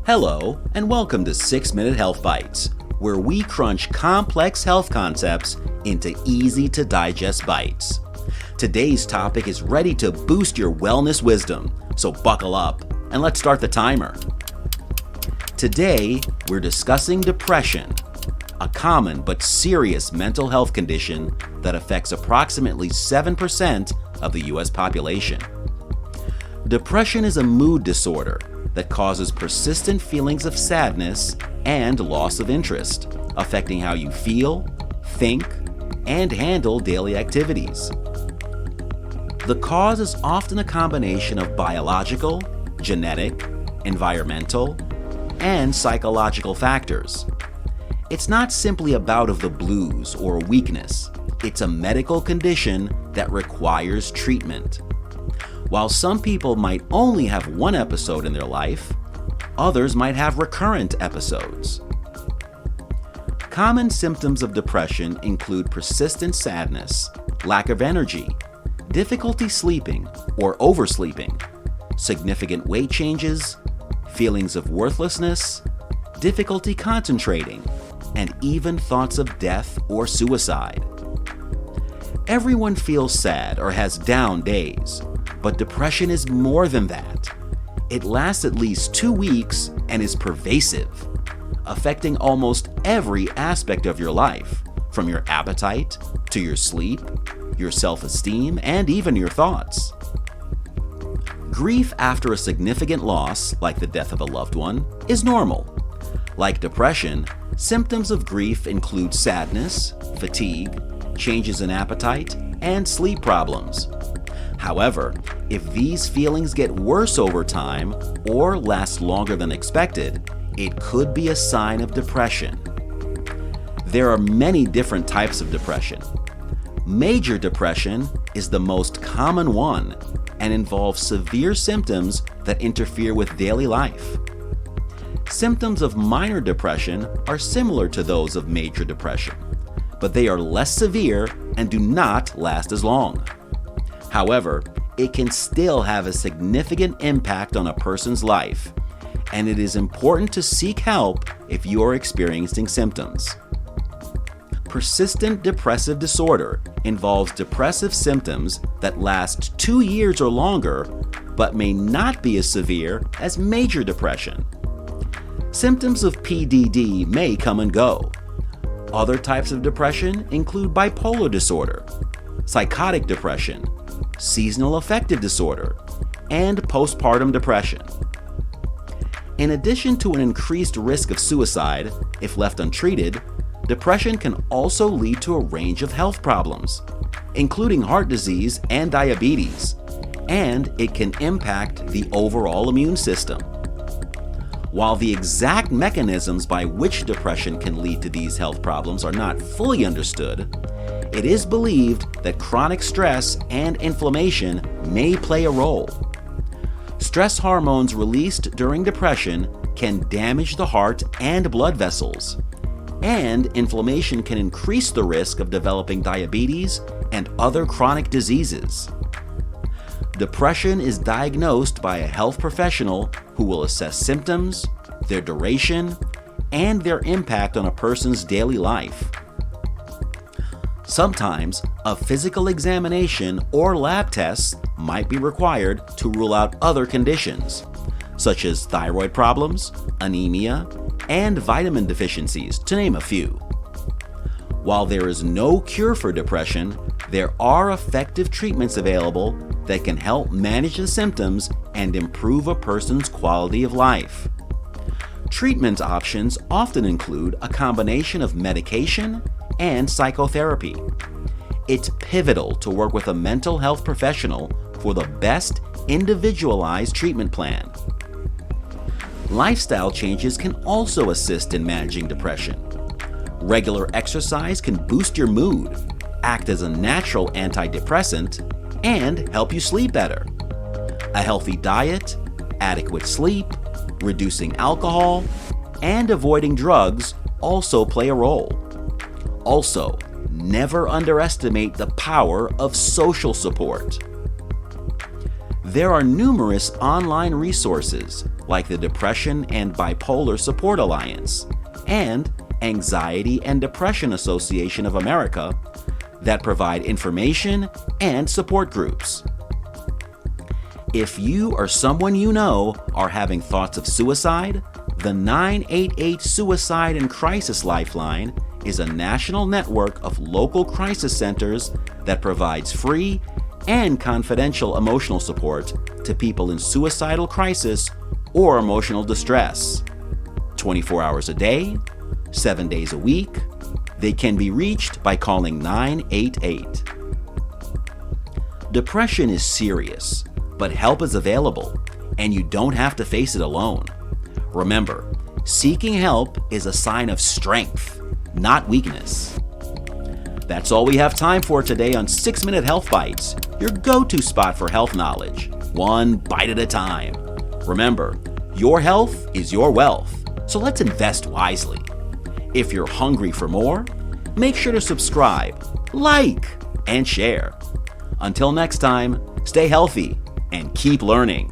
Hello, and welcome to 6-Minute Health Bites, where we crunch complex health concepts into easy-to-digest bites. Today's topic is ready to boost your wellness wisdom, so buckle up and let's start the timer. Today, we're discussing depression, a common but serious mental health condition that affects approximately 7% of the U.S. population. Depression is a mood disorder that causes persistent feelings of sadness and loss of interest, affecting how you feel, think, and handle daily activities. The cause is often a combination of biological, genetic, environmental, and psychological factors. It's not simply a bout of the blues or a weakness. It's a medical condition that requires treatment. While some people might only have one episode in their life, others might have recurrent episodes. Common symptoms of depression include persistent sadness, lack of energy, difficulty sleeping or oversleeping, significant weight changes, feelings of worthlessness, difficulty concentrating, and even thoughts of death or suicide. Everyone feels sad or has down days, but depression is more than that. It lasts at least 2 weeks and is pervasive, affecting almost every aspect of your life, from your appetite to your sleep, your self-esteem, and even your thoughts. Grief after a significant loss, like the death of a loved one, is normal. Like depression, symptoms of grief include sadness, fatigue, changes in appetite, and sleep problems. However, if these feelings get worse over time or last longer than expected, it could be a sign of depression. There are many different types of depression. Major depression is the most common one and involves severe symptoms that interfere with daily life. Symptoms of minor depression are similar to those of major depression, but they are less severe and do not last as long. However, it can still have a significant impact on a person's life, and it is important to seek help if you are experiencing symptoms. Persistent depressive disorder involves depressive symptoms that last 2 years or longer, but may not be as severe as major depression. Symptoms of PDD may come and go. Other types of depression include bipolar disorder, psychotic depression, seasonal affective disorder, and postpartum depression. In addition to an increased risk of suicide if left untreated, depression can also lead to a range of health problems, including heart disease and diabetes, and it can impact the overall immune system. While the exact mechanisms by which depression can lead to these health problems are not fully understood, it is believed that chronic stress and inflammation may play a role. Stress hormones released during depression can damage the heart and blood vessels, and inflammation can increase the risk of developing diabetes and other chronic diseases. Depression is diagnosed by a health professional who will assess symptoms, their duration, and their impact on a person's daily life. Sometimes, a physical examination or lab tests might be required to rule out other conditions, such as thyroid problems, anemia, and vitamin deficiencies, to name a few. While there is no cure for depression, there are effective treatments available that can help manage the symptoms and improve a person's quality of life. Treatment options often include a combination of medication and psychotherapy. It's pivotal to work with a mental health professional for the best individualized treatment plan. Lifestyle changes can also assist in managing depression. Regular exercise can boost your mood, act as a natural antidepressant, and help you sleep better. A healthy diet, adequate sleep, reducing alcohol, and avoiding drugs also play a role. Also, never underestimate the power of social support. There are numerous online resources like the Depression and Bipolar Support Alliance and Anxiety and Depression Association of America that provide information and support groups. If you or someone you know are having thoughts of suicide, the 988 Suicide and Crisis Lifeline is a national network of local crisis centers that provides free and confidential emotional support to people in suicidal crisis or emotional distress. 24 hours a day, 7 days a week, they can be reached by calling 988. Depression is serious, but help is available, and you don't have to face it alone. Remember, seeking help is a sign of strength, not weakness. That's all we have time for today on 6-Minute Health Bites, your go-to spot for health knowledge, one bite at a time. Remember, your health is your wealth, so let's invest wisely. If you're hungry for more, make sure to subscribe, like, and share. Until next time, stay healthy and keep learning.